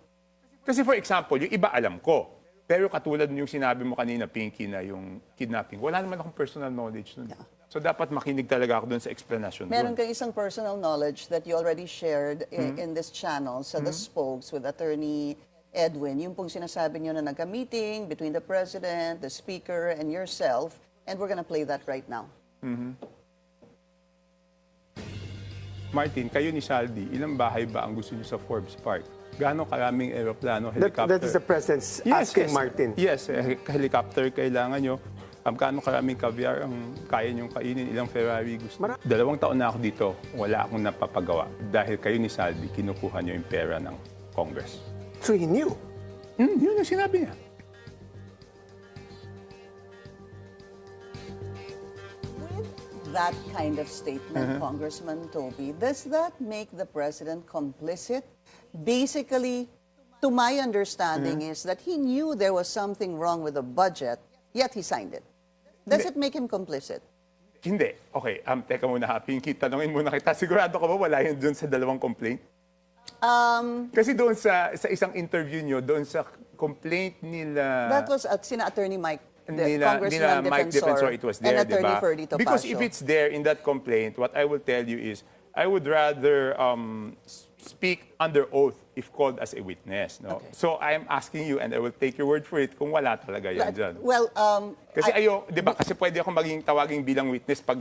Kasi for example, yung iba alam ko. Pero katulad yung sinabi mo kanina, Pinky, na yung kidnapping, wala naman akong personal knowledge nun. So dapat makinig talaga ako dun sa explanation. Meron kang isang personal knowledge that you already shared in this channel sa The Spokes with Attorney Edwin. Yung pong sinasabi nyo na nagka-meeting between the President, the Speaker, and yourself. And we're gonna play that right now. Martin, kayo ni Saldi, ilang bahay ba ang gusto niyo sa Forbes Park? Gaano karaming aeroplano, helicopter? That is the President's asking, Martin. Yes, helicopter kailangan nyo. Gaano karaming caviar ang kaya nyong kainin? Ilang Ferrari gusto? 2 taon na ako dito, wala akong napapagawa. Dahil kayo ni Saldi, kinukuha nyo yung pera ng Congress. So he knew. Yun ang sinabi niya. That kind of statement, Congressman Toby, does that make the President complicit? Basically, to my understanding is that he knew there was something wrong with the budget, yet he signed it. Does it make him complicit? Hindi. Okay, teka muna ha, Pinky, tanongin muna kita. Sigurado ka ba wala yun doon sa 2 complaint? Kasi doon sa isang interview nyo, doon sa complaint nila... That was at sina Attorney Mike, nila Mike Defensor, it was there, and Attorney diba? Ferdy Topacio. Because if it's there in that complaint, what I will tell you is, I would rather speak under oath if called as a witness. No? Okay. So I'm asking you, and I will take your word for it, kung wala talaga yan dyan. Well, Kasi di ba? Kasi pwede ako maging tawaging bilang witness pag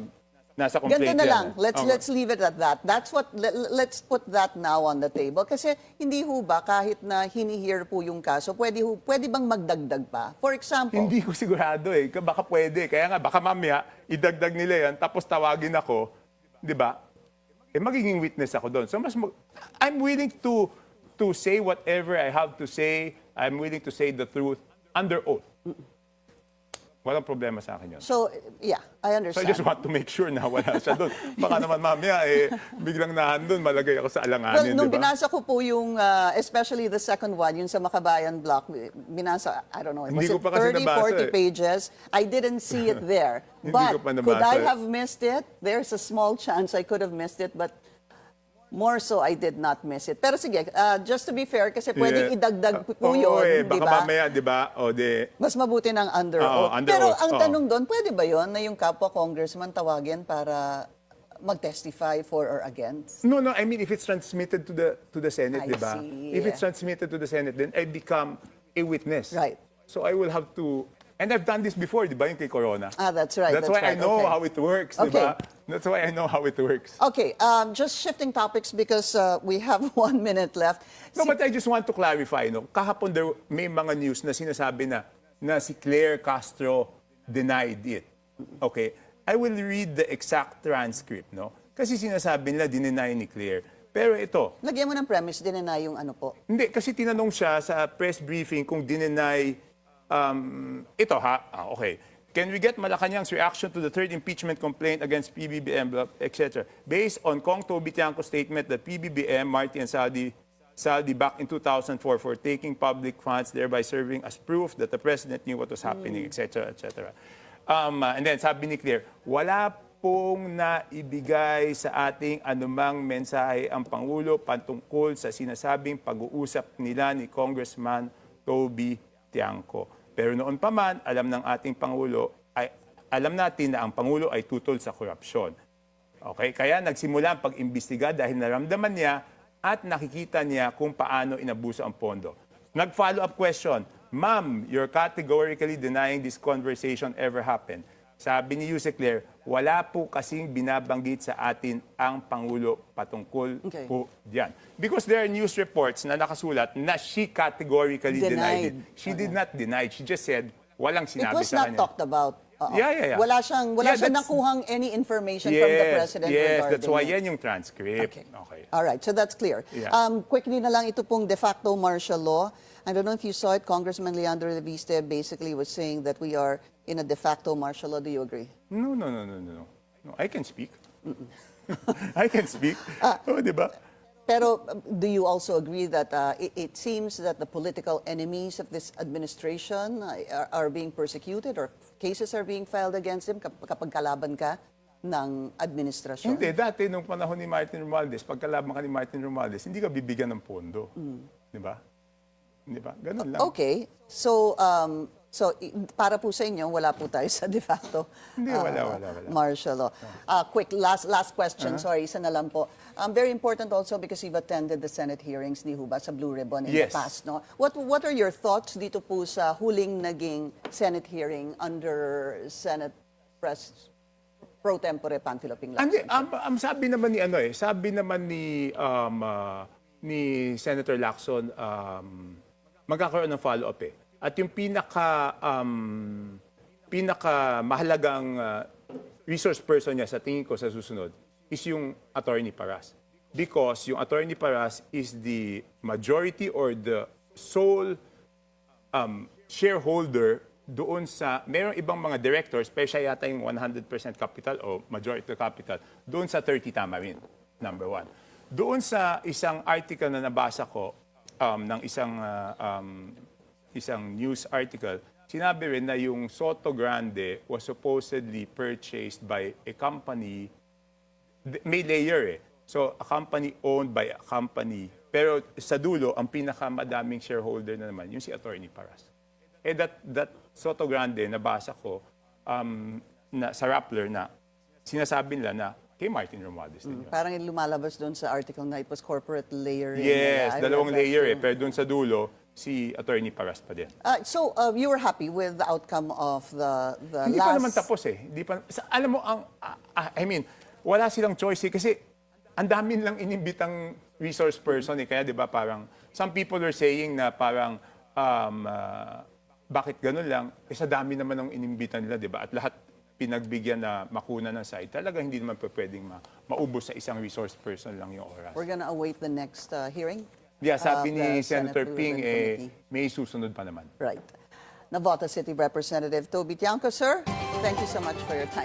nasa complaint ganito na yan. lang. Let's leave it at that. That's what let's put that now on the table kasi hindi ho ba kahit na hini-hear po yung kaso, pwede bang magdagdag pa? For example, Hindi ko sigurado eh. Baka pwede. Kaya nga, baka mamaya, idagdag nila yan, tapos tawagin ako, di ba? Magiging witness ako doon. So, I'm willing to say whatever I have to say. I'm willing to say the truth under oath. Walang problema sa akin yun. so yeah, I So I understand. just want to make sure na wala siya doon. Baka naman mamaya, biglang nahandun, malagay ako sa Well, alanganin, nung di ba? binasa ko po yung, especially the second one, yung sa Makabayan Block, binasa, I don't know, was Hindi ko it pa kasi 30, nabasa 40 eh. pages? I didn't see it there. Hindi But ko pa could nabasa I eh. have missed it? There's a small chance I could have missed it, but more so I did not miss it. Pero sige, just to be fair, kasi pwedeng idagdag po Oo, yun, di baka ba? mamaya, di ba? O di, Mas mabuti ng under Oo, oath. under Pero oath, ang oo. tanong doon, pwede ba yon na yung kapwa congressman tawagin para mag-testify for or against? No, I mean if it's transmitted to the Senate, I di ba? see. If it's transmitted to the Senate, then I become a witness. Right. So I will have to, and I've done this before, di ba, yung kay Corona? That's right. That's why I right. know Okay. how it works, di ba? Okay. That's why I know how it works. Okay, just shifting topics because we have 1 minute left. No, but I just want to clarify, no? Kahapon may mga news na sinasabi na si Claire Castro denied it. Okay? I will read the exact transcript, no? Kasi sinasabi nila dineny ni Claire. Pero ito, Lagyan mo ng premise, din na yung ano po. hindi, kasi tinanong siya sa press briefing kung dineny, ito ha, okay. Can we get Malacanang's reaction to the third impeachment complaint against PBBM, etc. Based on Kong Toby Tiangco's statement that PBBM, Marty and Saldi back in 2004 for taking public funds, thereby serving as proof that the president knew what was happening, etc., etc. And then sabi ni Claire, wala pong naibigay sa ating anumang mensahe ang Pangulo patungkol sa sinasabing pag-uusap nila ni Congressman Toby Tiangco. Pero noon pa man, alam natin na ang Pangulo ay tutol sa korupsyon. Okay? Kaya nagsimula ang pag-imbestiga dahil naramdaman niya at nakikita niya kung paano inabuso ang pondo. Nag-follow up question, Ma'am, you're categorically denying this conversation ever happened. Sabi ni Yuse Claire, wala po kasing binabanggit sa atin ang Pangulo patungkol po diyan. Because there are news reports na nakasulat na she categorically denied it. She did not deny it. She just said, walang It sinabi was sa not kanya. talked about. Yeah. Wala siyang nakuhang any information from the president regarding that's why it. yan yung transcript. Okay. All right, so that's clear. Yeah. Quickly na lang ito pong de facto martial law. I don't know if you saw it, Congressman Leandro Reviste basically was saying that we are in a de facto martial law. Do you agree? No. I can speak. I can speak. Di ba? Pero do you also agree that it seems that the political enemies of this administration are being persecuted or cases are being filed against them kapag kalaban ka ng administrasyon? Hindi, dati nung panahon ni Martin Romualdez, pagkalaban ka ni Martin Romualdez, hindi ka bibigyan ng pondo. Di ba? Ganun lang. Okay. So, para po sa inyo, wala po tayo sa de facto Hindi, wala. martial law. Quick, last question. Sorry, isa na lang po. Very important also because you've attended the Senate hearings, di ho ba, sa Blue Ribbon in the Yes. past. No? What are your thoughts dito po sa huling naging Senate hearing under Senate Pro Tempore Panfilo Lacson? Hindi, sabi naman ni sabi naman ni Senator Lacson, magkakaroon ng follow-up eh. At yung pinaka mahalagang resource person niya sa tingin ko sa susunod is yung Attorney Paras. Because yung Attorney Paras is the majority or the sole shareholder doon sa, mayroong ibang mga directors, pero siya yata yung 100% capital o majority capital, doon sa 30 tama rin, number one. Doon sa isang article na nabasa ko, ng isang news article, sinabi rin na yung Soto Grande was supposedly purchased by a company, may layer eh. So, a company owned by a company. Pero sa dulo, ang pinakamadaming shareholder na naman, yung si Attorney Paras. That Soto Grande, nabasa ko sa Rappler na sinasabi nila na kay Martin Romualdez din yun. Parang lumalabas doon sa article na it was corporate layering. Yes, I dalawang read that layer too. Pero doon sa dulo, si Attorney Paras pa din. So, you were happy with the outcome of the Hindi last... pa naman tapos eh. Alam mo, wala silang choice eh. Kasi ang dami lang inimbitang resource person eh. Kaya di ba parang, some people are saying na parang, bakit ganun lang? Sa dami naman ng inimbitan nila, di ba? At lahat pinagbigyan na makuna ng side. Talaga hindi naman pwedeng maubos sa isang resource person lang yung oras. We're gonna await the next hearing. Yeah, sabi of ni the Senate Senator Blue Ping, Ribbon Committee. may susunod pa naman. Right. Navota City Representative Toby Tiangco, sir, thank you so much for your time.